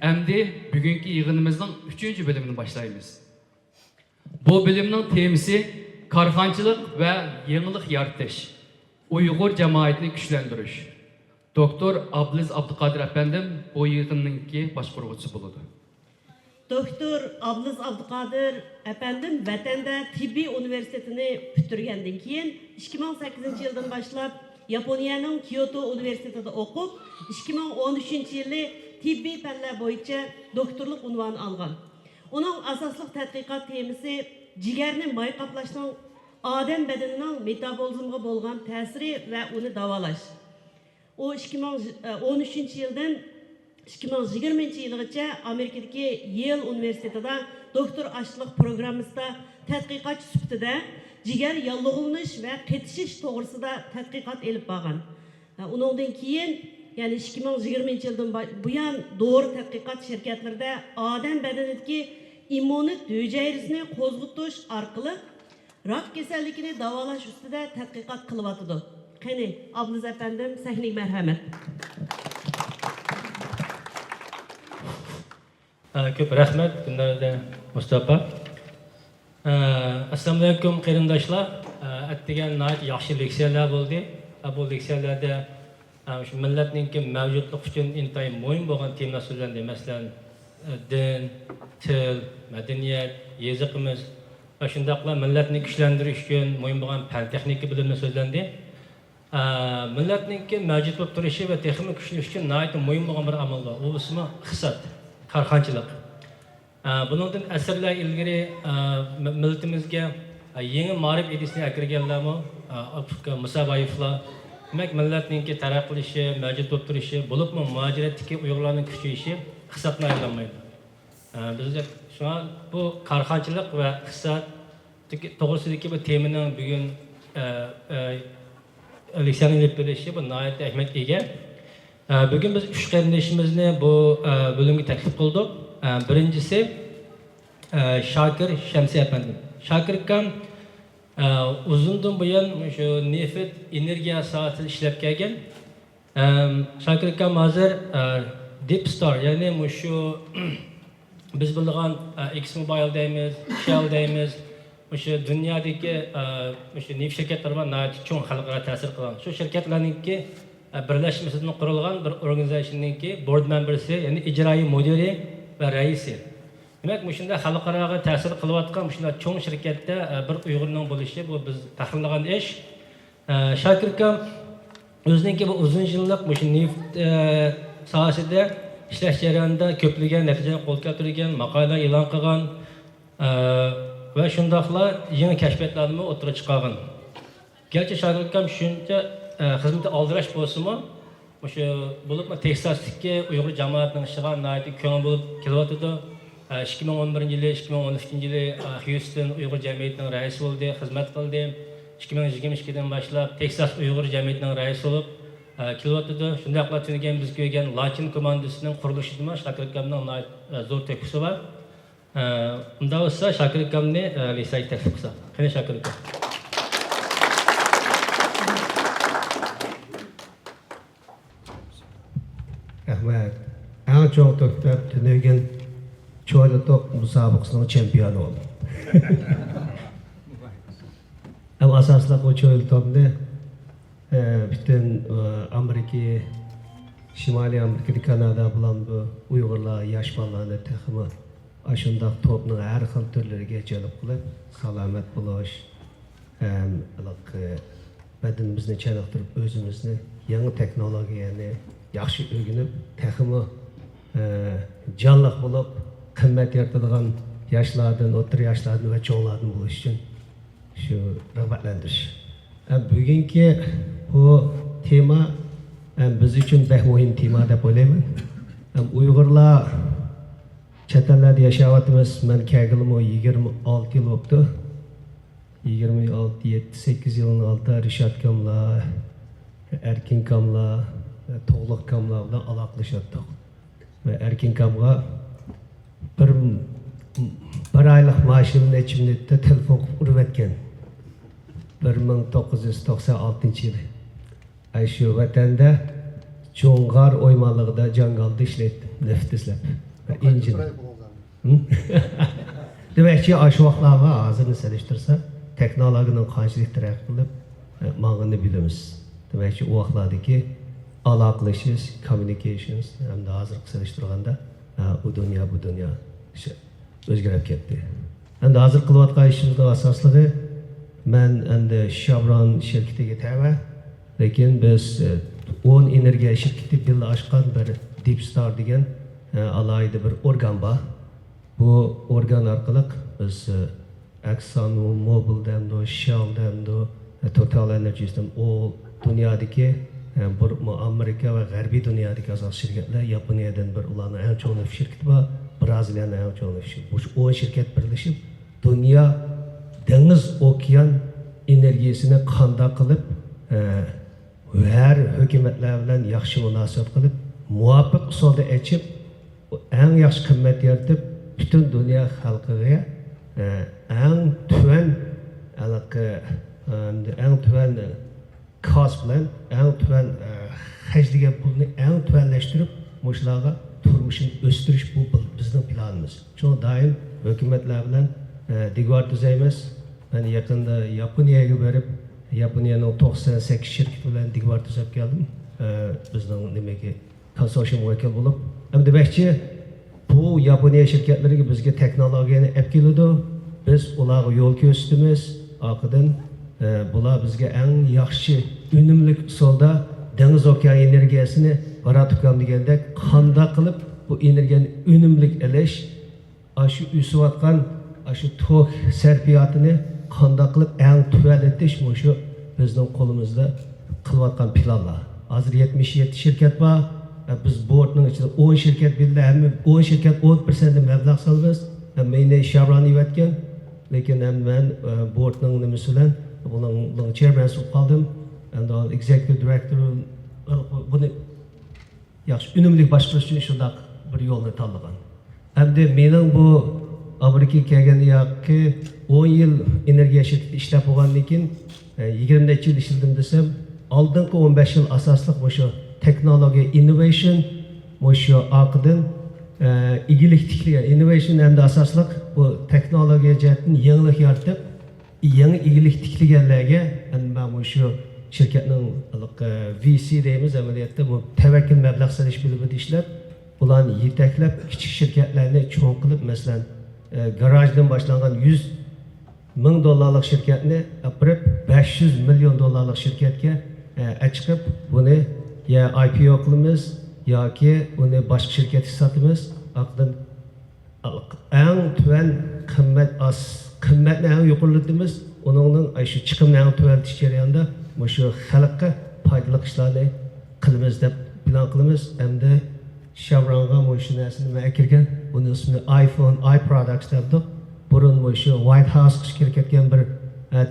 Endi bugünkü yığınımızın 3. bölümünü başlayımız. Bu bölümün temisi karxançılık ve yenilik yaratış, Uygur cemaatini güçlendiriş. Doktor Abdülaziz Abdülkadir efendim bu yığınınki başkurucusu buludu. Doktor Abdülaziz Abdülkadir efendim vatanda Tibbi Üniversitesini bitirgenden keyin 2008 yıldan başlap Yaponiyanın Kyoto Üniversitesinde okup 2013 yılı tibbi fanlar boyunca doktorluk unvanı algan. Onun asaslık tədqiqat temisi ciğerini may qaplashning odam bedenining metabolizmga bo'lgan ta'siri ve onu davalash. O 2013 yıldan 2020 yılgacha Amerikadagi Yale Üniversitetida doktor aşçılık programmasida tədqiqat sifatida ciğer yallig'lanish ve qetishish to'g'risida tədqiqat elib borgan. Undan keyin yani 2020 yıldan bu yan doğru tədqiqat şirketlerinde odam bedenidagi immunik hücresini qo'zg'atish orqali rak kasalligini davalash ustida tədqiqat qilyapti. Qani Abdülaziz efendim sahnaga marhamat. Köp rahmet günlerde Mustafa. Assalamu alaikum qarindoshlar. Atdigan nayt yaxshi leksiyalar bo'ldi. Bu leksiyalarda şu millatninki mavjudlik uchun intayin muhim bo'lgan temalar so'zlandi. Masalan, din, til, madaniyat, yeziqimiz va shundaqlar millatni kuchlantirish uchun muhim bo'lgan fan texnika bilimlar so'zlandi. Millatninki mavjud bo'lib turishi va texnika kuchlanishi uchun nayt muhim bo'lgan bir amal bor. U ismi hiqsat. Karxançılık. Bunun asırlar ilgili milletimizge yeni marif edisini akirgenlermi, musabayiflar, demek milletninki taraqqilishi, mevcut bo'lib turishi, bulup mu muaciretteki Uygurlarning kuchayishi hisobdan aylanmaydi. Biz şu an bu karxançılık ve hiqsat to'g'risidagi bu temaning bugun leksiyani ilib berishi bu nihoyatda ahamiyatga ega. Bugün biz 3 qarindoshimizni bu bölümge taklif qildik. Birincisi Şakir Şemsi efendi. Şakir akam uzundan buyon şu neft energiya sohasida ishlab kelgan. Şakir akam hozir Deep Star yani şu biz bilgan X-Mobile deymiz, Shell deymiz. Şu dünyadagi şu neft şirketlari bilan nihoyat cho'ng xalqaro ta'sir qilgan. Shu shirkatlarningki birlashmasidan qurilgan bir organizationninki board membersi, yani ijroiy mudiri ve raisi. Demek shunda xalqaroga ta'sir qilayotgan shunday cho'ng shirkatda bir Uyg'urning bo'lishi bu biz faxrlangan ish. Shakir akam o'zininki bu uzun yillik shu neft sohasida ishlash jarayonida ko'plagan natijalarni qo'lga keltirgan, maqolalar e'lon qilgan va shundaqlar yangi kashfiyotlarni o'tirib chiqargan. Gerçi Shakir akam shuncha xizmati aldirash bo'lsa-mu, o'sha bo'lib Texasdagi Uyg'ur jamoatining ishiga nihoyatda ko'ngil bo'lib kelyapti. 2011 yili, 2012 yili Houston Uyg'ur jamiyatining raisi bo'ldi, xizmat qildi. 2022 dan boshlab Texas Uyg'ur jamiyatining raisi bo'lib kelyapti. Shundaqla tunagan biz ko'rgan Lachin komandasining qurilishida Shakir akamning zo'r teklisi bor. Unda bo'lsa Shakir akamni leksiyaga taklif qilsa. Qani Shakir akam. Rahmat. En çok doktor tünegen çoğalatok musabıqasının çempiyonu oldu. Ama asasla o çoğalatokda bütün Amerika, Şimali Amerika'da, Kanada bulan bu Uygurlar, yaş ballarını teximi aşındaq topның her xil türleriga jalb qilib, salomat bo'lish, bedenimizni chaniqtirib o'zimizni yangi texnologiyani yaxshi o'rganib, teximi jonliq bo'lib, qimmat yaratadigan yoshlardan, o'rta yoshlardan va cho'nglardan bo'lish uchun shu rag'batlantirish. Bugungi bu tema biz uchun beh muhim tema deb o'ylayman. Uyg'urlar chet ellarda yashayapmiz. Men kelganimga 26 yil bo'ldi. 26, 7-8 yılın altında Rişat Kamla, Erkin Kamla, Toğluk Kamla bilan aloqalashdik. Ve Erkin Kamga bir aylık maaşının içimde telefon urib etgan. 1996 yılı. Şu vatanda Çoğungar oymalıqda jangalda ishlaydi, neft izlab. bir injin. Demakki, aşı vaqtlarga hozirni selishtirsa, texnologiyaning qanchalik taraqqiy qilib mang'ini bilamiz. Demakki, u vaqtlardagi aloqalashish, communications hamda hozirgi selishtirganda u dunyo bu dunyo o'zgarib ketdi. Endi hozir qilayotgan ishimizning asosligi men endi Chevron shirkatiga tava, lekin biz 10 energiya shirkati birga ochgan bir Deep Star degan alayda bir organ bor. Bu organ orqali biz Exxon Mobil'dan da, Shell'dan da, Total Energies'dan o dünyadaki Amerika ve G'arbiy dunyodagi asos shirkatlar, Yaponiyadan bir ularning eng chong neft shirkati bor, Braziliyaning eng chong neft shirkati. Bu 10 shirkat birlashib dunyo dengiz okean energiyasini qanday qilib har hukumatlar bilan yaxshi munosabat qilib, muvofiq usulda ochib, eng yaxshi qimmat yaratib, bütün dünya xalqiga eng tuvan cost bilan eng tuvan hajliga pulni eng tuvanlashtirib, mushlarga turmushini o'stirish bu bizning planimiz. Chunki doim hukumatlar bilan diyor tuzaymiz. Ben yaqinda Yaponiyaga berib, Yaponiyaning 98 shirkati bilan diyor tuzab keldim. Bizning nimaga konsorsium vakil bo'lib, ham demakchi bu Yaponiya şirketleriga bizga texnologiyani olib keladi. Biz ularga yo'l ko'rsatamiz. Orqadan bular bizga eng yaxshi unumli usulda dengiz okean energiyasini yaratib degandek qanday qilib bu energiyani unumli ilish, shu o'sayotgan shu tok sarfiyotini qanday qilib eng tuvalatish shu bizning qo'limizda qilayotgan planlar. Hozir 77 shirkat bor. Biz boardning ichida 10 shirkat bildi, hamma 10 shirkat 10% mablag' solamiz. Meni Chevron yetgan, lekin men boardning nimasi bilan buning chairman bo'lib qoldim. And executive director buni yaxshi unumli boshqarish uchun shunday bir yo'lni tanlagan. Endi mening bu Amerikaga kelganda yoki 10 yil energiya shirkatida ishlab bo'lgandan keyin 20 necha yil ishladim desam, oldingi 15 yil asosli o'sha technology innovation mo'shu orqadan igilik tikligan innovation hamda asosliq bu texnologiya jihatdan yangilik yaratib, yangi igilik tikliganlarga men mo'shu shirkatning VC deymiz, amaliyotda bu tavakkul mablag' solish bo'limi ishlab, ularni yetaklab kichik shirkatlarni cho'ng qilib, masalan, garajdan boshlangan 100 ming dollarlik shirkatni apirib 500 million dollarlik shirkatga chiqib, buni ya IPO qilamiz yoki uni boshqa shirkatga sotamiz. Aqdan eng tuvan qimmatni eng yuqorilatamiz. Uningning shu chiqimni eng tuvantish jarayonida shu xalqqa foydali ishlarni qilamiz deb plan qilamiz. Endi Chevronga shu narsani men kirgan, uning ismi iPhone, iProducts debdi. Burun shu White House shirkatgan bir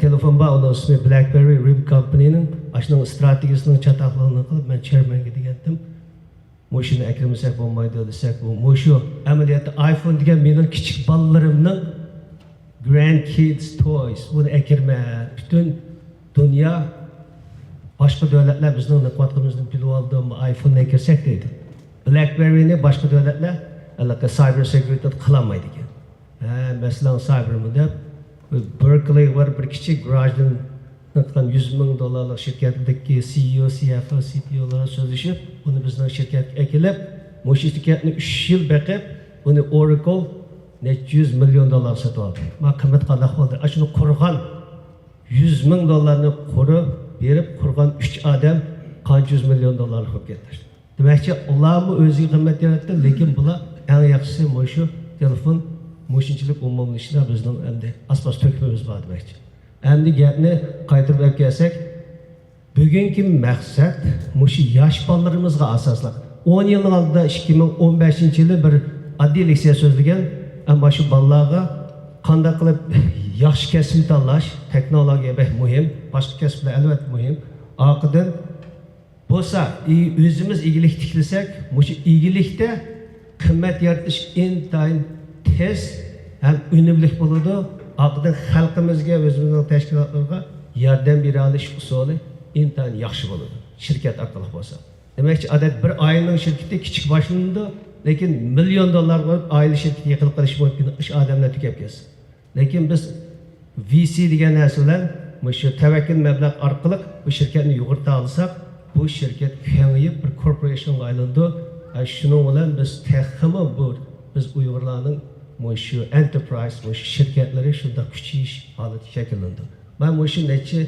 telefon bor, uning ismi BlackBerry Rim Company'ning shuning strategiyasining chatoqligini qilib men chairmanga degandim. Mo'shini akirmasak bo'lmaydi desak, bu mo'shu amaliyotda iPhone degan mening kichik bolalarimning grandkids toys. Buni akirma, butun dunyo boshqa davlatlar bizning niqotimizni bilib oldi, iPhone akirsak deydi. BlackBerry'ni boshqa davlatlar albatta cyber security qilolmaydi ekan. Masalan, cybermi deb Berkeley var bir kichik garajdan 100 ming dollarlik shirkatdagi CEO, CFO, CTO'lar so'zlashib, uni bizning shirkatga akilib, bu shirkatni 3 yil baqib, uni Oracle necha 100 million dollar sotib oldi. Ma qimmat qanday bo'ldi? Shuni qurgan 100 ming dollarni qurib berib, qurgan 3 odam qancha 100 million dollar olib ketdi. Demakchi, ularmi o'ziga qimmat yaratdi, lekin bular eng yaxshisi shu telefon, mo'shinchilik umumiy ishlar bizning endi asbos to'kimiz bor demakchi. Endi gapni qaytarib olib kelsak, bugungi maqsad shu yosh bolalarimizga asosli. 10 yil oldida 2015-yili bir oddiy leksiya so'zlagan, ammo shu bolalarga qanday qilib yaxshi kasb tanlash, texnologiya muhim, boshqa kasblar albatta muhim. Orqadan bo'lsa, o'zimiz igilik tiklasak, shu igilikda qimmat yaratish intayin tez ham unumli bo'ladi. Orqadan xalqimizga, o'zimizning tashkilotlarga yordam bera olish usuli intayin yaxshi bo'ladi. Shirkat orqali bo'lsa. Demakchi, odat bir oyning shirkati kichik boshlandi, lekin million dollar qo'yib oila shirkati yiqilib qolishi mumkin, ish odamlar tugab ketsin. Lekin biz VC degan narsa bilan shu tavakkul mablag' orqali bu shirkatni yugurta olsak, bu shirkat kengayib bir korporationga aylandi. Shuning bilan biz texmi bu biz Uyg'urlarning shu enterprise, shu shirkatlari shunda kuchayish holati shakllandi. Ben shu necha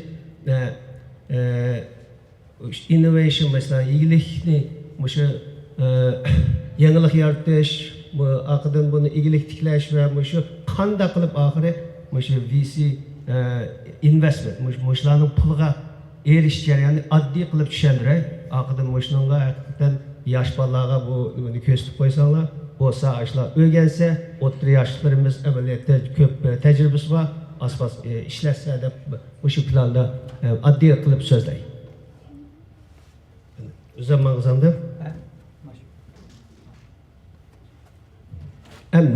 innovation mesela iyilikni shu yangilik yaratish, aqdan buni iyilik tiklash va shu qanday qilib oxiri shu VC investment shularning puliga erish jarayonini oddiy qilib tushundiray. Aqdan shunga haqiqatan yosh bolalarga buni ko'rsatib qo'ysanglar, bo'lsa ashlar o'rgansa, o'rta yoshlarimiz amaliyotda ko'p tajribasi bor, asbos ishlasa deb shu planda oddiy qilib so'zlay. Uzamag'izamda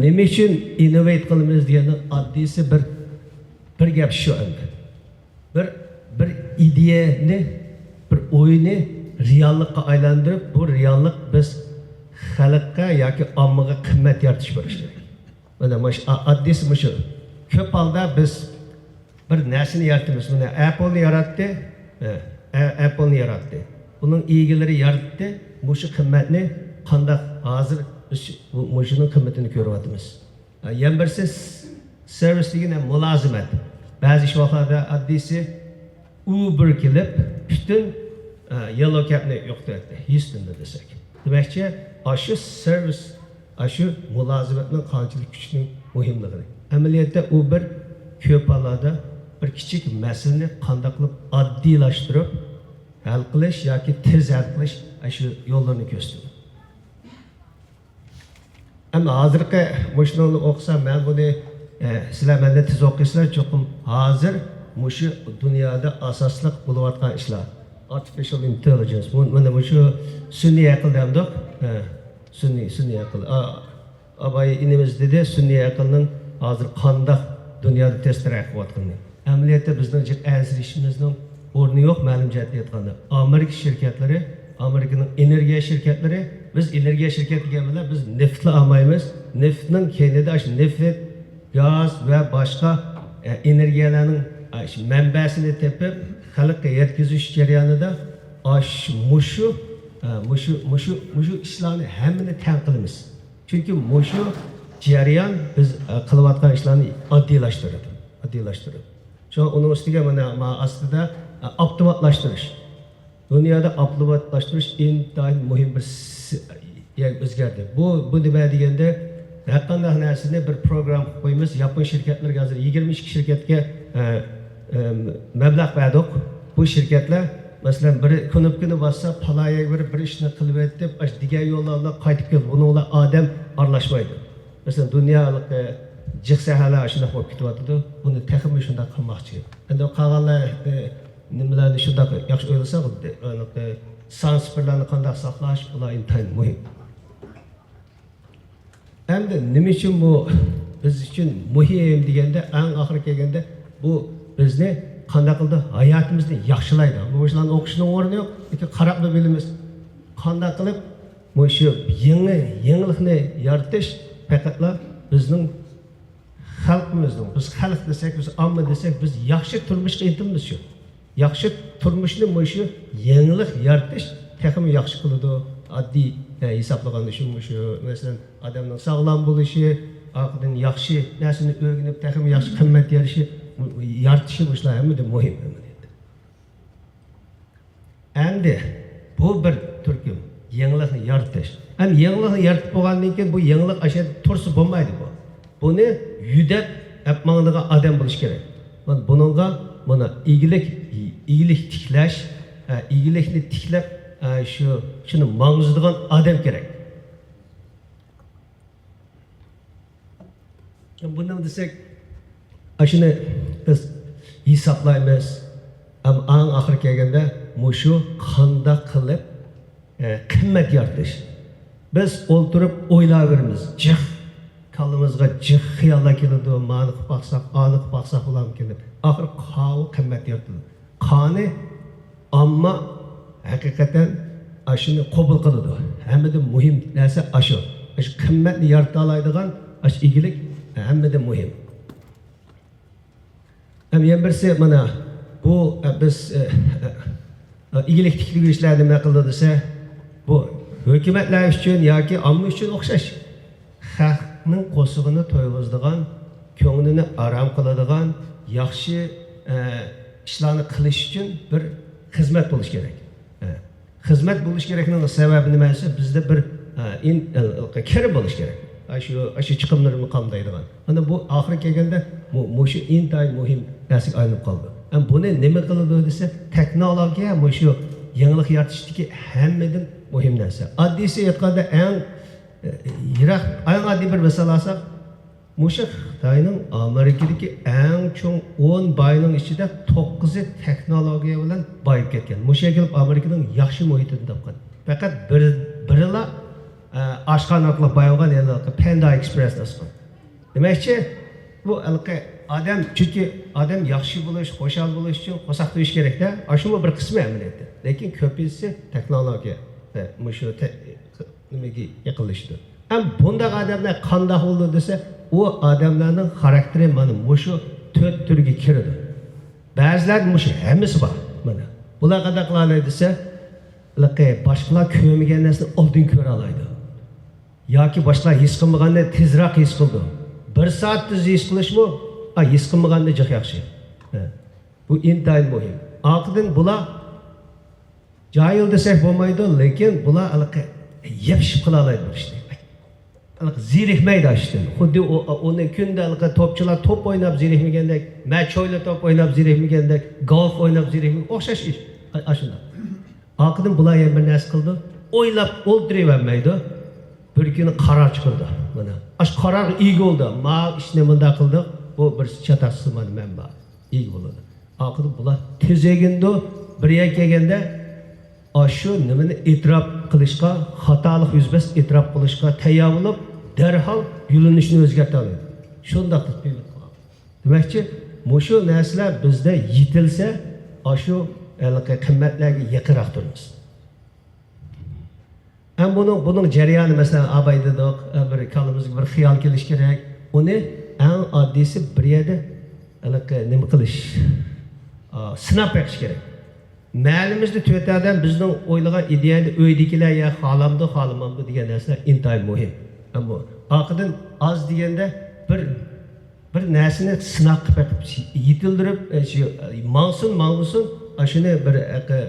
nima uchun innovate qilamiz degani oddiysi bir gap shu endi. Bir ideyani, bir o'yini reallikqa aylantirib, bu reallik biz xalqqa yoki ommaga qimmat yaratish bo'lishi kerak. Mana oddiysi shu. Ko'p holda biz bir narsani yaratamiz. Mana Apple'ni yaratdi, Apple'ni yaratdi. Bunun egalari yaratdi. Shu qimmatni qanday hozir biz shuning qimmatini ko'ryapmiz. Yana birisi servis degan mulozimat. Ba'zi vaqtlarda oddiysi Uber kelib butun yellow cab'ni yo'qotdi. Houstonda desak. Demakchi, shu servis, shu mulozimatning qanchalik kuchli muhimligi. Amaliyotda Uber ko'p hollarda bir kichik masalani qanday qilib oddiylashtirib hal qilish yoki tez hal qilish shu yo'llarni ko'rsatdi. Ama hozirgi shuni o'qisam, men buni sizlar menda tez o'qiysizlar, cho'qim hozir shu dunyoda asosliq bo'layotgan ishlar. Artificial intelligence, mana shu sun'iy aql demdik. Sun'iy aql. Abay inimiz dedi, sun'iy aqlning hozir qanday dunyoda tez taraqqiy qilayotganini. Amaliyotda bizning ansirishimizning o'rni yo'q, ma'lum jihatda aytganda. Amerika shirkatlari, Amerikaning energiya shirkatlari, biz energiya shirkati deganlar biz neftni olmaymiz. Neftning keyinida shu neft, gaz va boshqa energiyalarning manbasini tepib xalqqa yetkazish jarayonida mushu ishlarni hammani tan qilamiz. Chunki mushu jarayon biz qilayotgan ishlarni oddiylashtiradi. Şu onun ustiga mana aslida avtomatlashtirish. Dunyoda avtomatlashtirish intayin muhim bir o'zgardi. Bu nima deganda har qanday narsani bir program qo'yamiz. Yapon shirkatlariga hozir 22 shirkatga mablag' berdik. Bu shirkatlar masalan bir kuni bassa palayaga bir ishni qilib etib, degan yo'llarga qaytib kelib, buninglar odam aralashmaydi. Masalan dunyolik jiqsahalar shunda qo'yib ketyapti. Buni texnik shunda qilmoqchi. Endi qolganlar nimalarni shunda yaxshi o'ylasa, transportlarni qanday saqlash, bular intayin muhim. Endi nima uchun bu biz uchun muhim deganda, eng oxiri kelganda bu bizni qanday qildi hayotimizni yaxshilaydi. Bu ishlarni o'qishning o'rni yo'q, lekin qarab bilamiz. Qanday qilib shu yangilikni yaratish faqatla bizning xalqimizning, biz xalq desak, biz omma desak, biz yaxshi turmushga intimiz shu. Yaxshi turmushni shu yangilik yaratish texmi yaxshi qiladi. Oddiy hisoblaganda shu masalan odamning sog'lom bo'lishi, aqldan yaxshi narsani o'rganib, texmi yaxshi qimmat yaratishi bular hammada muhim. Endi bu bir turkum yangilikni yaratish. Ham yangilikni yaratib bo'lgandan keyin bu yangilik ashad tursa bo'lmaydi bu. Buni yudab yapmağınlığa adam buluş gerek. Bununla buna iyilik tiklaş, iyilikni tiklep şunu mağızlıgan adam gerek. Bundan desek, şunu biz hesaplayımız, ama an ahir kelganda şu qanda qilib qimmat yaratish. Biz o'ltirib o'ylayveramiz. Kalımızga cık xiyallar keladi, mani qilib baqsaq, ani qilib baqsaq bo'larmi kelib. Axir qavi qimmat yaratadi. Qani ammo haqiqatan ashuni qabul qiladi. Hammadan muhim narsa ashu. shu qimmatni yarata oladigan shu igilik hammadan muhim. Ham yana birisi mana bu biz igilik tiklik ishlarni nima qildi desa, bu hukumatlar uchun yoki omma uchun o'xshash. Xalqning qo'sig'ini to'yg'izadigan, ko'nglini aram qiladigan, yaxshi ishlarni qilish uchun bir xizmat bo'lish kerak. Xizmat bo'lish kerakning sababi nima esa bizda bir kirib bo'lish kerak. Shu chiqimlarni qamdaydigan. Mana bu oxiri kelganda shu intayin muhim narsaga aylanib qoldi. Buni nima qiladi desa, texnologiya shu yangilik yaratishdagi hammadan muhim narsa. Oddiysi aytganda eng oddiy bir misol olsak, shu Xitoyning Amerikadagi eng cho'ng 10 boyning ichida 9i texnologiya bilan boyib ketgan. Shu kelib Amerikaning yaxshi muhitini topgan. Faqat birila oshxonaqliq boyilgan, ya'ni Panda Express asqan. Demakchi, bu odam, chunki odam yaxshi bo'lish, xo'shal bo'lish uchun qo'saq to'yish kerak-da. Shunga bir qismi amaliyotda. Lekin ko'pincha texnologiya shu nimaga yiqilishdi. Bunday odamlar qanday bo'ldi desa, u odamlarning xarakteri mana shu 4 turga kiradi. Ba'zilar shu hammasi bor. Mana bular qanday qiladi desa, boshqalar ko'rmagan narsani oldin ko'ra oladi. Yoki boshqalar his qilmaganda tezroq his qildi. 1 soat tez his qilishmi? His qilmaganda juda yaxshi. Bu intayin muhim. Oqidan bular jahil desak bo'lmaydi, lekin bular yapishib qila oladi bir ishni. Zirikmaydi ishni. Xuddi uni kunda to'pchilar to'p o'ynab zirikmagandek, match-o'yla to'p o'ynab zirikmagandek, golf o'ynab zirikmagandek o'xshash ish. Ashuna. Oqidan bular ham bir narsa qildi. O'ylab o'ltiravermaydi. Bir kuni qaror chiqardi. Mana shu qaror iyi bo'ldi. Ma ishni bunday qildik. Bu bir chataqsiz manba. İyi bo'ladi. Oqidan bular tezegindi bir yer kelganda shu nimani e'tirof qilishga, xatolik yuz bersa e'tirof qilishga tayyor bo'lib, darhol yo'linishni o'zgartira oladi. Shunday qilib qiladi. Demakchi, shu narsalar bizda yetilsa, shu qimmatlarga yaqinroq turamiz. Bunun jarayoni masalan Abay dedik, bir kalimizga bir xiyol kelish kerak. Uni eng oddiysi bir yerda nima qilish, sinab beqish kerak. Ma'limizda to'tadan bizning o'ylagan ideyani o'ydikilar ya xolamdi, xolamamdi degan narsa intayin muhim. Ammo oqidan oz deganda bir narsani sinab qilib yetildirib, shu mangsin, shuni bir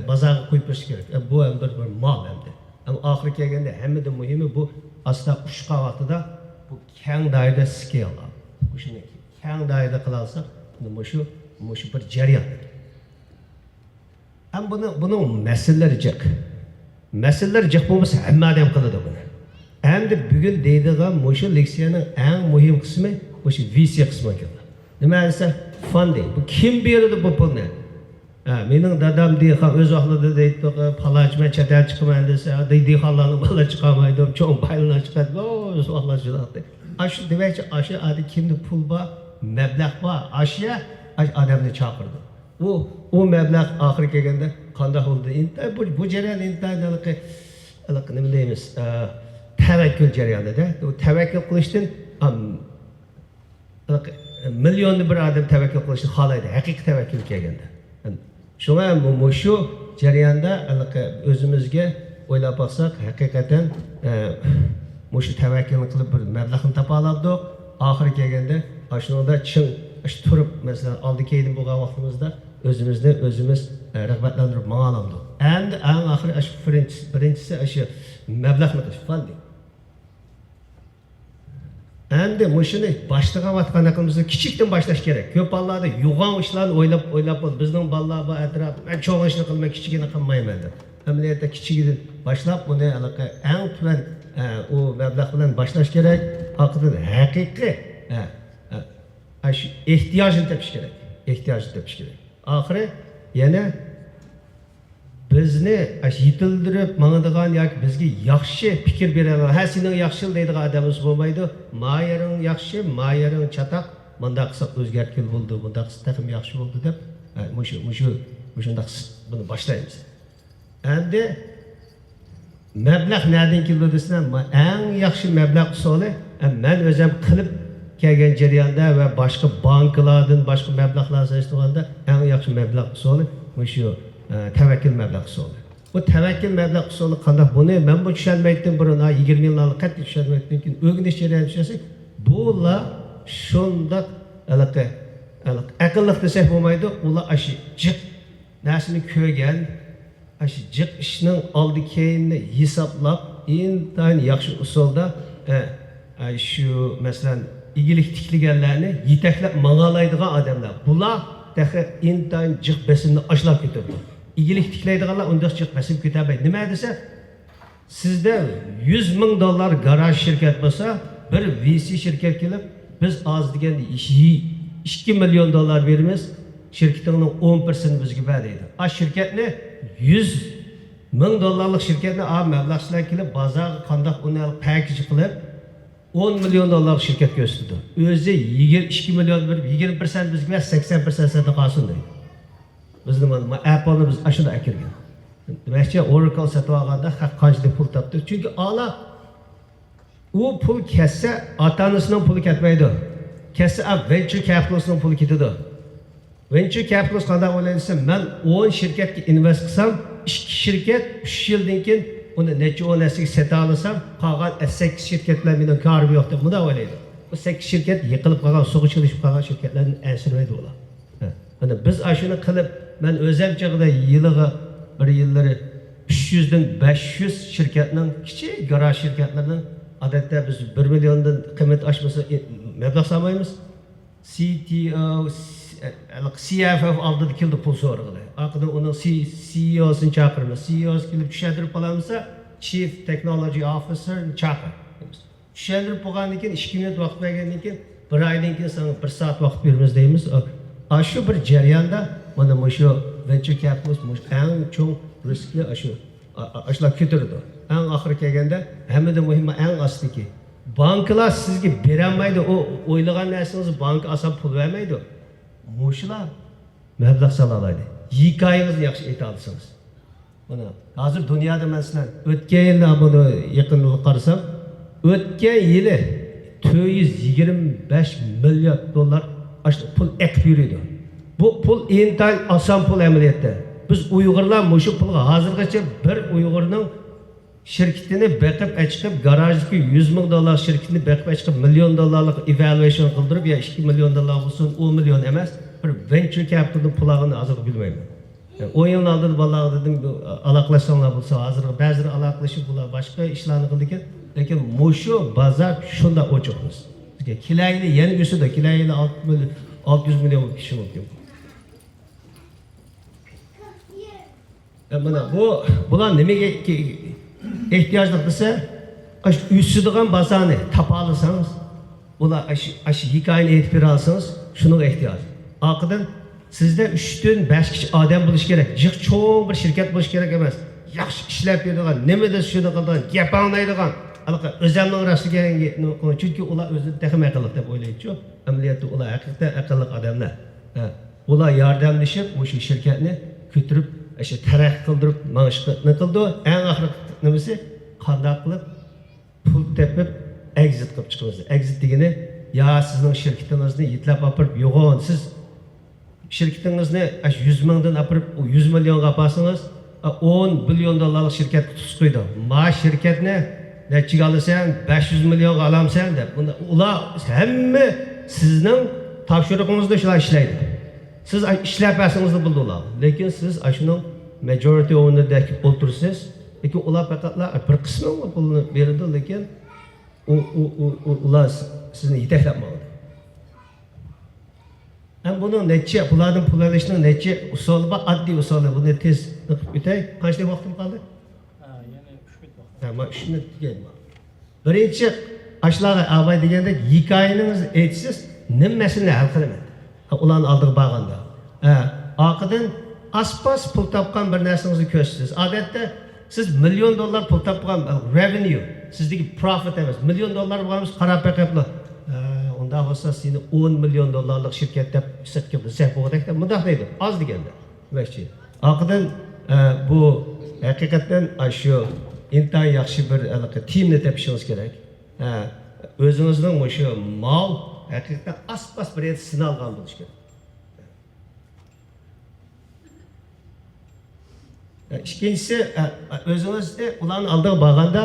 bozorga qo'yib berish kerak. Bu ham bir mol hamda. Ammo oxiri kelganda hammadan muhimi bu asla ushqa vaqtida bu keng doirada scale. Shuni keng doirada qila olsak, shu bir jarayon. Bunun meseleleri jiq. Meseleler jiq bo'lmasa hamma odam qiladi buni. Endi bugun deydigan shu leksiyaning eng muhim qismi shu VC qismi keldi. Nima desa, funding. Bu kim beradi bu pulni? Mening dadam deyxon o'z vaqtida deydi, palajma chatar chiqaman desa, deyxonlarning bola chiqamaydi, cho'ng baylar chiqadi. O'z vaqtlar juda. Shu demakchi, shu adi kimda pul bor, mablag' bor, shu odamni chaqirdi. O mablag' oxiri kelganda qanday bo'ldi? Bu jarayon nima deymiz? Tavakkul jarayonida. U tavakkul qilishdan millionni bir odam tavakkul qilishni xohlaydi, haqiqiy tavakkul kelganda. Shunga shu jarayonda o'zimizga o'ylab baxsak, haqiqatan shu tavakkulni qilib bir mablag'ni topa oldik. Oxiri kelganda shunda chin turib, masalan, oldi-keyin bo'lgan vaqtimizda o'zimiz rag'batlantirib ma'lumdi. Endi eng oxiri shu birinchisi shu mablag'ni qilish funding. Endi shuni boshlagan vaqtda kichikdan boshlash kerak. Ko'p bolalarda yo'g'on ishlarni o'ylab bizning bolalar bu atrof, men cho'ng ishni qilmay, kichigini qilmayman deb. Amaliyotda kichigidan boshlab buni eng tuban u mablag' bilan boshlash kerak. Haqiqiy shu ehtiyojni tepish kerak. Oxiri yana bizni yetildirib mangadigan yoki bizga yaxshi fikr beradigan, ha sening yaxshi deydigan odamimiz bo'lmaydi. Mayering yaxshi, mayering chataq, bunda qilsa o'zgartgil bo'ldi, bunda qilsa taxim yaxshi bo'ldi deb shunda buni boshlaymiz. Endi mablag' nereden keldi desam, eng yaxshi mablag' usuli men o'zim qilib kelgan jarayonda va boshqa banklardan boshqa mablag'lar solishtirganda eng yaxshi mablag' usuli shu tavakkul mablag' usuli. Bu tavakkul mablag' usuli qanday? Buni men bu tushunmaydim burun 20 yillarlik qattiq tushunmaydim. Lekin o'rganish jarayonida tushunsak, bular shundoq aqlliq desak bo'lmaydi. Ular ashi jiq narsani ko'rgan, ashi jiq ishning oldi keyinni hisoblab, intayin yaxshi usulda shu masalan igilik tiklaganlarni yetaklab mang'alaydigan odamlar. Bular dahi intayin jiq besimni oshlab ketadi. İgilik tiklaydiganlar undoq jiq besim ko'tarmaydi. Nima desa, sizda $100,000 garaj shirkat bo'lsa, bir VC shirkat kelib, biz oz deganda $2 million beramiz, shirkatingning 10%ni bizga ber deydi. A shirkatni $100,000 shirkatni mablag'chilar kelib bozorga qandoq uni package qilib $10 million shirkat ko'rsatdi. O'zi 2 million berib 20% bizga 80% sadaqasin deydi. Bizni mana Apple'ni biz ashuna akirgan. Demakchi Oracle sotib olganda qancha pul topdi? Chunki ola u pul kessa ota-onasining puli ketmaydi. Kessa venture capitalistning puli ketadi. Venture capitalist qanday o'ylaydi? Men 10 shirkatga invest qilsam, 2 shirkat 3 yildan keyin uni necha o'nasiga sota olsam, qolgan 8 shirkatlar mening korim yo'q deb bunda o'ylaydi. Bu 8 shirkat yiqilib qolgan, sug'i chiqib qolgan shirkatlarni asirmaydi ular. Mana biz ashuni qilib, men o'zim chaqda yiliga bir yillari 300 dan 500 shirkatning kichik garaj shirkatlarining odatda biz 1 milliondan qiymat oshmasa mablag' solmaymiz. CTO, CFO oldida keldi pul so'rag'ili. Aqida uning CEO'sini chaqiramiz. CEO'si kelib tushuntirib qolamsa, Chief Technology Officer chaqiramiz. Tushuntirib bo'lgandan keyin 2 minut vaqt bergandan keyin bir oydan keyin sana 1 soat vaqt beramiz deymiz. Shu bir jarayonda mana shu venture capitalist eng cho'ng riskni ashlar ko'taradi. Eng oxiri kelganda hammadan muhimi eng ostiki banklar sizga berolmaydi. O o'ylagan narsangizni bank asob pul vermaydi. Mushlar mablag' sola oladi. Hikoyangizni yaxshi ayta olsangiz. Mana hozir dunyoda masalan o'tgan yilda buni yaqinda qarasam, o'tgan yili $425 million pul ekib yuridi. Bu pul intayin oson pul amaliyotda. Biz Uyg'urlar mushu pulga hozirgacha bir Uyg'urning shirkatini beqib chiqib, garajdagi $100,000 shirkatini beqib chiqib $1 million evaluation qildirib, ya $2 million bo'lsin, 10 million emas, bir venture capitalning pulini hozir bilmayman. 10 yil oldin bolalar dedim, aloqalashsanglar bo'lsa, hozir ba'zi aloqalashib bular boshqa ishlarni qildi, lekin mushu bozor shunda ochiqmiz. Kilayli yana o'sida, kilayli 600 million kishi mumkin. Mana bular nimaga ehtiyojli desa, o'sadigan bozorni topa olsangiz, bular ash hikoyani aytib bera olsangiz, shuning ehtiyoji. Oqidan sizda 3 dan 5 kishi odam bo'lish kerak. Jiq cho'ng bir shirkat bo'lish kerak emas. Yaxshi ishlab beradigan, nimada shuni qiladigan, gap anglaydigan, o'zimning rastiga, chunki ular o'zini texnik aqlli deb o'ylaydi-ku. Amaliyotda ular haqiqatan aqlli odamlar. Ular yordamlashib o'sha shirkatni ko'tarib, o'sha taraqqiy qildirib, ma'ishni qildi. Eng oxiri nimasi? Qanday qilib pul tepib exit qilib chiqamiz. Exit degani ya sizning shirkatingizni yetlab olib yo'g'on siz shirkatingizni 100 mingdan olib 100 millionga olsangiz, $10 billion shirkatga tutib qo'ydi. Ma shirkatni nechiga olasan, 500 millionga olamsan deb. Ular hamma sizning topshiriqingizda shular ishlaydi. Siz ishlab bersangizni bildilar. Lekin siz shuning majority owner'dek o'tirsiz. Lekin ular faqatlar bir qismini pulni beradi, lekin ular sizni yetaklabmaydi. Ham buni necha pulardan pul olishning necha usuli bor, oddiy usuli. Buni tez o'tay. Qancha vaqtim qoldi? Yana 3 minut vaqt. Ama 3 minut keldi. Birinchi ashlarga avay deganda hikoyangizni aytsiz, nimasini hal qilaman. Ularni oldiga borganda. Oqidan aspas pul topgan bir narsangizni ko'rsatasiz. Odatda siz $1 million pul topgan revenue, sizdagi profit emas. $1 million bo'lganimiz qarab baqiblar. Unda bo'lsa seni $10 million shirkat deb hisobga bilsak bo'g'dakda mudaq deydi. Oz deganda. Demakchi. Oqidan bu haqiqatan shu intayin yaxshi bir teamni tepishingiz kerak. O'zingizning o'sha mal haqiqatan aspas bir yerda sinalgan bo'lishi kerak. İkincisi, o'zingizda ularni oldiga borganda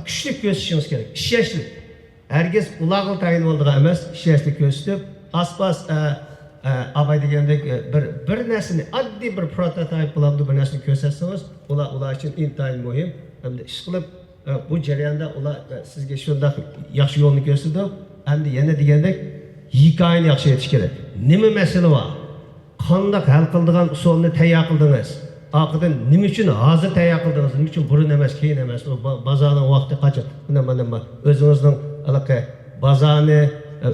kuchli ko'rsatishimiz kerak. Ishonchli. Herkes ulag'il tayin bo'ldigan emas, ishonchli ko'rsatib, aspas abay degandek bir narsani, oddiy bir prototip bilan bir narsani ko'rsatsangiz, ular uchun intayin muhim. Hamda ish qilib bu jarayonda ular sizga shunday yaxshi yo'lni ko'rsatib, hamda yana degandek hikoyani yaxshi aytish kerak. Nima masala bor? Qanday hal qiladigan usulni tayyor qildingiz? Aqıdan nima uchun hozir tayyor qildingiz? Nima uchun burun emas, keyin emas? Bozorning vaqti qachon? Mana o'zingizning bozorni,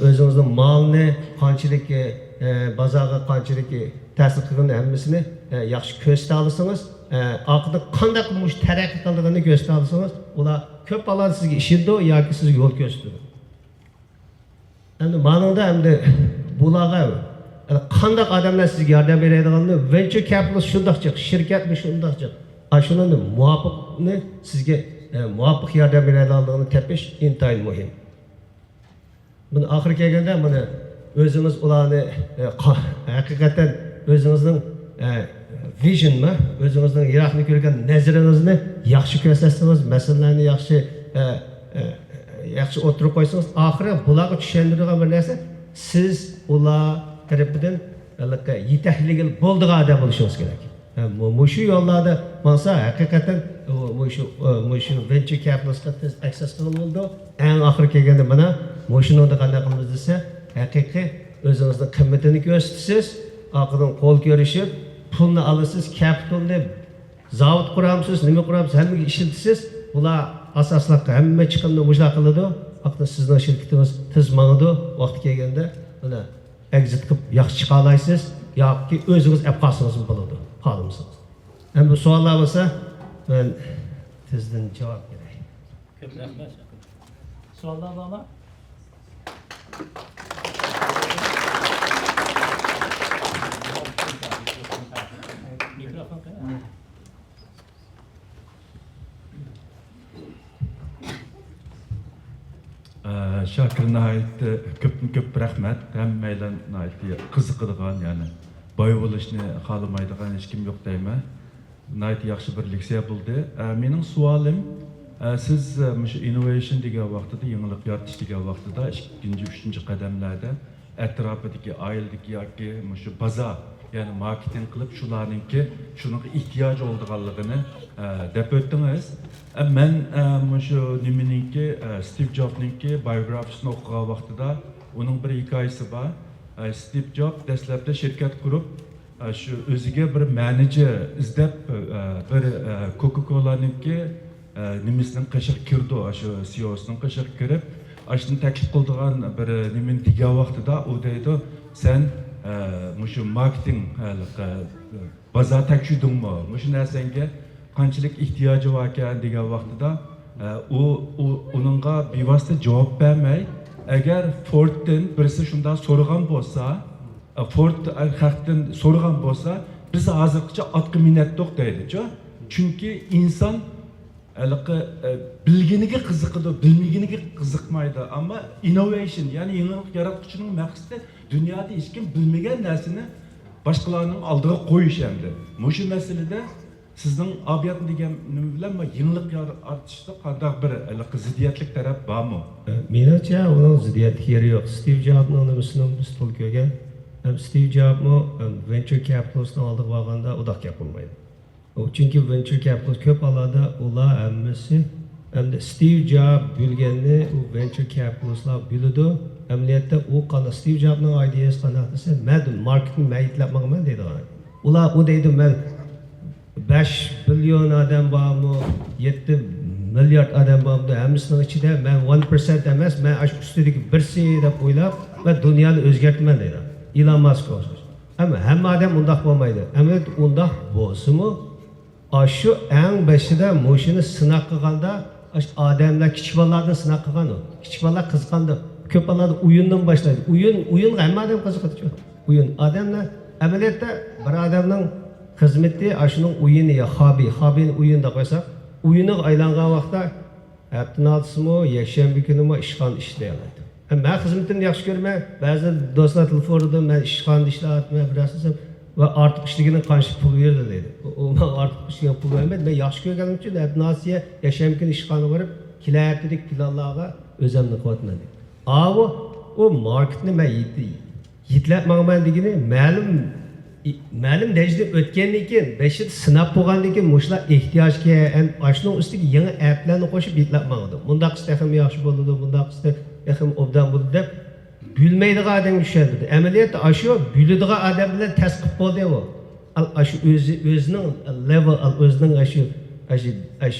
o'zingizning molni qanchalik bozorga qanchalik ta'sir qilgan hammasini yaxshi ko'rsata olsangiz, aqıda qanday qilib taraqqiy qilganini ko'rsata olsangiz, ular ko'p balon sizga ishindi yoki sizga yo'l ko'rsatadi. Endi ma'noda hamda bularga qanday odamlar sizga yordam beradiganini venture capitalist shundaqcha, shirkatni shundaqcha, ashunani muvofiqni sizga muvofiq yordam beradiganini tepish intayin muhim. Buni oxiri kelganda buni o'zingiz ularni haqiqatan o'zingizning visionmi, o'zingizning yiroqni ko'rgan nazaringizni yaxshi ko'rsatsangiz, masalalarni yaxshi o'tirib qo'ysangiz, oxiri bularga tushuntiradigan bir narsa, siz ular tarafidan yetakligil bo'ldigan odam bo'lishingiz kerak. Shu yo'llarda bo'lsa haqiqatan shu venture capitalistga access qilib eng oxiri kelganda mana shuni qanday qilamiz desa, haqiqiy o'zingizning qimmatini ko'rsatasiz, oqidan qo'l ko'rishib, pulni olasiz, kapitalni zavod quramsiz, nima quramsiz, hammaga ishlatasiz. Ular asosliq hamma chiqimni o'sha qiladi. Vaqtda sizning shirkatingiz tez mangdi, vaqti kelganda mana exit qilib yaxshi chiqa olasiz yoki o'zingiz olib qolsangiz bo'ladi. Xohlamsiz. Endi bu savollar bo'lsa, men tezdan javob beraman. Ko'p rahmat. Savollar bormi? Mikrofon qo'ying. Shakir nəhayət köp rəhmət. Həmməylə nəhayət qiziqadigan, yəni boy bo'lishni xohlamaydigan hech kim yo'q deyman. Nəhayət yaxshi bir leksiya bo'ldi. Mening savolim, siz shu innovation degan vaqtida, yangilik yaratish degan vaqtida 2-3 qadamlarda atrofidagi oiladagi yoki shu bozor, ya'ni marketing qilib shularningki shunaqa ehtiyoj bo'lganligini deb o'tdingiz. Men shu nimaninki Steve Jobs'ninki biografiyasini o'qigan vaqtida uning bir hikoyasi bor. Steve Jobs dastlabda shirkat qurib, shu o'ziga bir menejer izlab bir Coca-Cola'ninki nimasidan qashiq kirdi, shu CEO'sining qashiq kirib, ashuni taklif qildigan bir nimani degan vaqtida u deydi, sen shu marketing bozor tekshirdiңmi? Shu narsanga qanchalik ehtiyoji bor ekan degan vaqtida uningga bevosita javob bermay, agar Forddan birisi shunday so'ragan bo'lsa, Ford xalqdan so'ragan bo'lsa, biz hozirgacha otga minatdiq deydi-ku. Chunki inson bilginiga qiziqadi, bilmaginiga qiziqmaydi. Ammo innovation, ya'ni yangilik yaratuvchining maqsadi dunyoda hech kim bilmagan narsani boshqalarning oldiga qo'yish endi. Shu masalada sizning obiyat degan nima bilan yangilik yaratishda qanday bir ziddiyatlik taraf bormi? Menimcha uning ziddiyat yeri yo'q. Steve Jobsning nimasini biz pul ko'rgan. Steve Jobsmi venture capitalistni oldiga borganda udoq gapirmaydi. Chunki venture capitalist ko'p hollarda ular hammasi hamda Steve Jobs bilganni u venture capitalistlar biladi. Amaliyotda u qana Steve Jobsning ideyasi qanaqa desa, men marketing mayitlabman deydi. Ular u deydi, men 5 billion odam bormi, 7 milliard odam bormi, hammasining ichida men 1% emas, men ash ustidagi birsi deb o'ylab va dunyoni o'zgartiraman deydi. Elon Musk o'xshash. Hamma odam undaq bo'lmaydi. Amaliyot undaq bo'lsa-mu, shu eng beshida moshini sinaq qilganda, odamlar kichik bolalarni sinaq qilgan u. Kichik bolalar qiziqganda, ko'p bolalar o'yindan boshlaydi. O'yin hamma odam qiziqadi. O'yin odamlar amaliyotda bir odamning xizmati shuning o'yini ya hobini o'yinda qo'ysak, uyunuq aylanğan vaxtda həftənin altısımı, yekşənbə günümü işxan işləyə alaydı. Mən xizmətimni yaxşı görmə, bəzi dostlar telefonda mən işxanda işləyətmə birəsizim və artıq işliginin qanşı pul verildi dedi. O mən artıq işliginin pul vermədi. Mən yaxşı görgənim üçün həftənin altıya yekşənbə günü işxana varıb kilətidik planlarga özəmni qıvatman dedi. O marketni mən yetlətməğmən degini ma'lum dərəcədə o'tgandan keyin 5 yil sinab bo'lgandan keyin mushlar ehtiyojga shuning ustiga yangi applarni qo'shib yetlatmadi. Bundaq istahim yaxshi bo'ladi, bundaq istahim obdan bo'ldi deb bilmaydigan odamga tushundirdi. Amaliyotda shu biladigan odam bilan tasqib bo'ldi u. Shu o'zining level, o'zining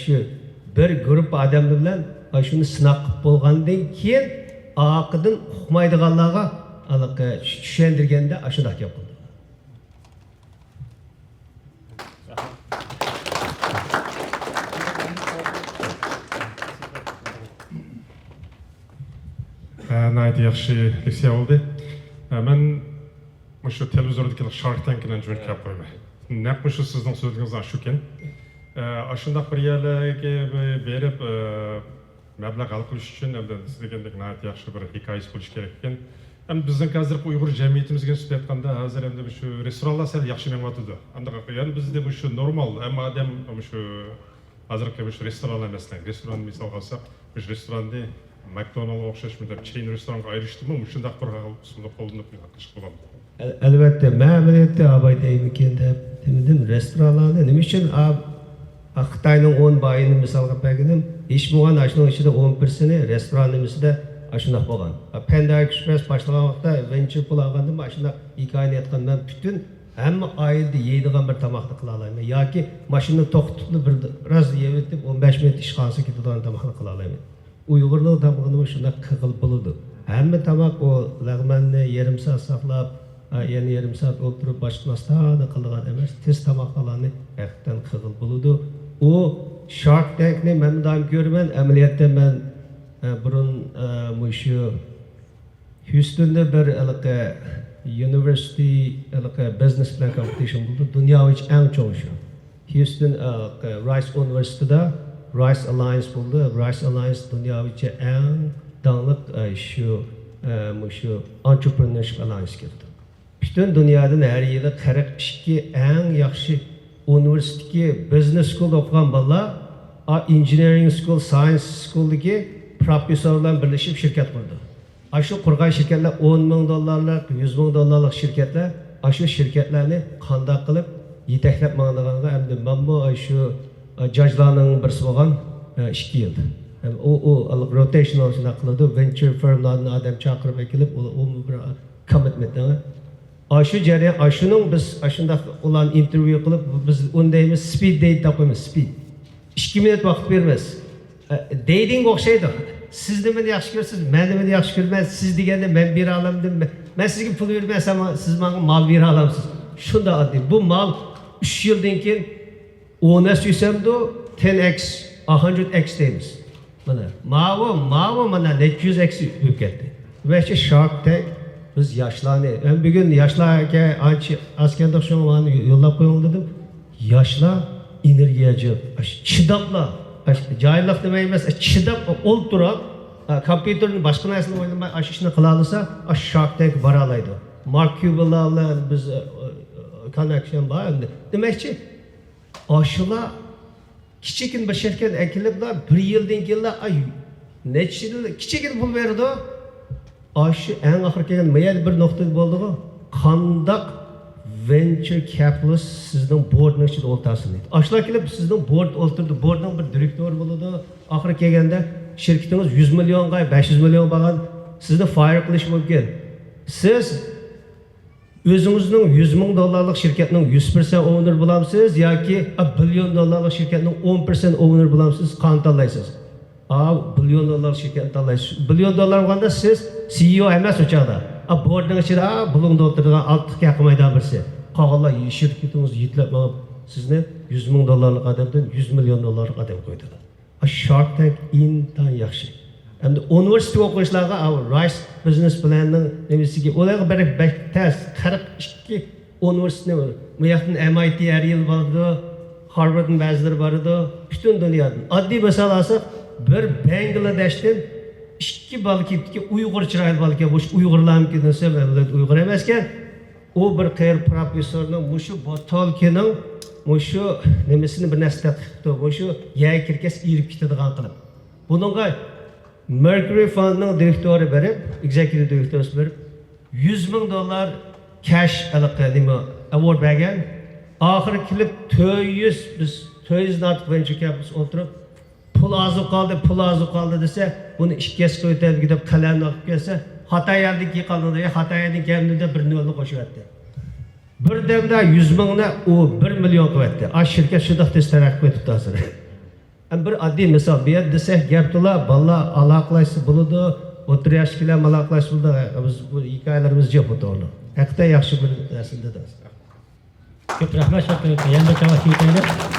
shu bir guruh odam bilan shuni sinab qilib bo'lgandan keyin oqidan uqmaydiganlarga tushundirganda shunday gap qildi. Nayt yaxşı leksiya oldu. Mən şu televizordakı Shark Tank'dan jön kap qoyma. Naq şu sizin sözünüz aşuken. Aşındaq bir yerlərə berib məbləğ alqılış üçün sizdegendek nayt yaxşı bir hikayəsi buluş kerekken. Bizden қазір Uyghur cəmiyyətimizə sübut etqanda hazır şu restoranlar sel yaxşı mənatıdı. Yani bizde şu normal ama adam şu hazırki şu restoranlar mesela restoran misal alsaq, şu restoranda McDonald's o'xshash chain restoranga ayrışdimi? Shundaq bir usulda qo'llanib qilish bo'ladi. Albatta, men amaliyotda abaydaymikən deb dedim, restoranlarda nima uchun Xitoyning 10 bayini misolga berganim, hech bo'lgan ashning ichida 11sini restoranimizda ashunaq bo'lgan. Panda Express boshlagan vaqtda venture pul olgandim, ashunda hikoyani aytgandan butun hamma oyda yeydigan bir tomoqni qila olaman yoki mashinani to'xtatib biroz yeb o'tib 15 minut ishxonasiga ketadigan tomoqni qila olaman. Uyg'urlar tamog'ini shunday qig'il bo'ladi. Hamma tomoq o lag'manni yarim soat saqlab, yana yarim soat o'tirib boshqa narsani qilgan emas, tez tomoqlarni haqiqatan qig'il bo'ladi. O Shark Tankni men doim ko'raman, amaliyotda men burun shu Houstonda bir university business plan competition bo'ldi. Dunyoda eng cho'ng shu. Houston Rice University'da Rice Alliance bo'ldi. Rice Alliance dunyoda eng dangliq shu entrepreneurship alliance kirdi. Butun dunyodan har yili 42 eng yaxshi universitetga business school o'qigan bolalar, engineering school, science school'dagi professorlar birlashib shirkat qurdi. Shu qurgan shirkatlar $10,000, $100,000 shirkatlar, shu shirkatlarni qanday qilib yetaklab mangdiganga hamda mambo shu jajlarning birisi bo'lgan 2 yil. O rotational qiladi, venture firmlarni adam chaqirib kelib, u bir commitmentni. Shu jarayon, shuning biz shunday ularni intervyu qilib, biz undaymiz speed date deb qo'yamiz, speed. 2 minut vaqt beramiz. Dating o'xshaydi. Siz nimani yaxshi ko'rsiz, men nimani yaxshi ko'raman, siz deganda men bera olamdim. Men sizga pul bermasam, siz menga mal bera olamsiz. Shunda oddiy. Bu mal 3 yildan keyin 10x yusamdi, 10x, 100x deymiz. Mana mavo mana 200x bo'lib ketdi. Va shu Shark Tank biz yoshlarni, men bugun yoshlarga ancha askanda shuni yo'llab qo'ying dedim. Yoshlar energiyachi, chidablar, joyliq nima emas, chidab o'ltirib, kompyuterni boshqa narsani o'ylamay ishni qila olsa, Shark Tank bora oladi. Mark Cuban bilan biz connection bor. Demakchi, shular kichik bir shirkat akiliblar 1 yildan keyin necha yil kichik pul berdi. Shu eng oxirgi kelgan mayli bir nuqta bo'ldi-ku. Qandaq venture capitalist sizning boardning ichida o'ltasin deydi. Ashlar kelib sizning board o'ltirdi, boardning bir direktor bo'ladi. Oxiri kelganda shirkatingiz 100 millionga, 500 million bo'lgan, sizni fire qilish mumkin. Siz o'zingizning $100,000 shirkatning 100% owner bo'lamsiz yoki $1 billion shirkatning 10% owner bo'lamsiz, qanday tanlaysiz? $1 billion shirkatni tanlaysiz. $1 billion bo'lganda siz CEO emas o'chaqda. Boardning ichida bulungda o'tirgan ortiq yaqinmaydan birisi. Qolganlar shirkatingiz yetlab sizni $100,000 odamdan $100 million odam qo'ydi. Shark Tank intan yaxshi. Hamda universitet o'quvchilarga Rice Business Planning nimasiga ularga bir test 42 universitetni bu yoqdan MIT har yil bordi, Harvard'ın bazıları vardı, bütün dünyadan. Adli misal alsak, bir Bangladesh'ten ikki balki Uyghur çıraylı balki bu Uyg'urlar ki dese Uyg'ur emasken, o bir qeyr professorning mushu Botolkining mushu nimasini bir narsa tadqiqotdi, mushu yay kirkas irib ketadigan qilib. Buningga Mercury Fundning direktori berib, executive direktori berib $100,000 cash nima award bergan. Oxiri kelib 400 ortiq venture capitalist o'tirib pul ozu qoldi desa, buni ishga qo'yib deb qalamni olib kelsa, Xatoyardagi qoldi, Xatoyning kamida 1 nolni qo'shyapti. Bir damda 100,000ni u 1 million qilyapti. A shirkat shunday tez taraqqiyot etibdi hozir. Bir oddiy misol berib desak, gaplar balla aloqalashsa bo'ladi, o'tir yoshkilar aloqalash bo'ldi. Biz bu hikoyalarimiz yo'q bu to'g'ri. Haqda yaxshi bir narsa dedi. Ko'p rahmat Shokir aka. Yana bir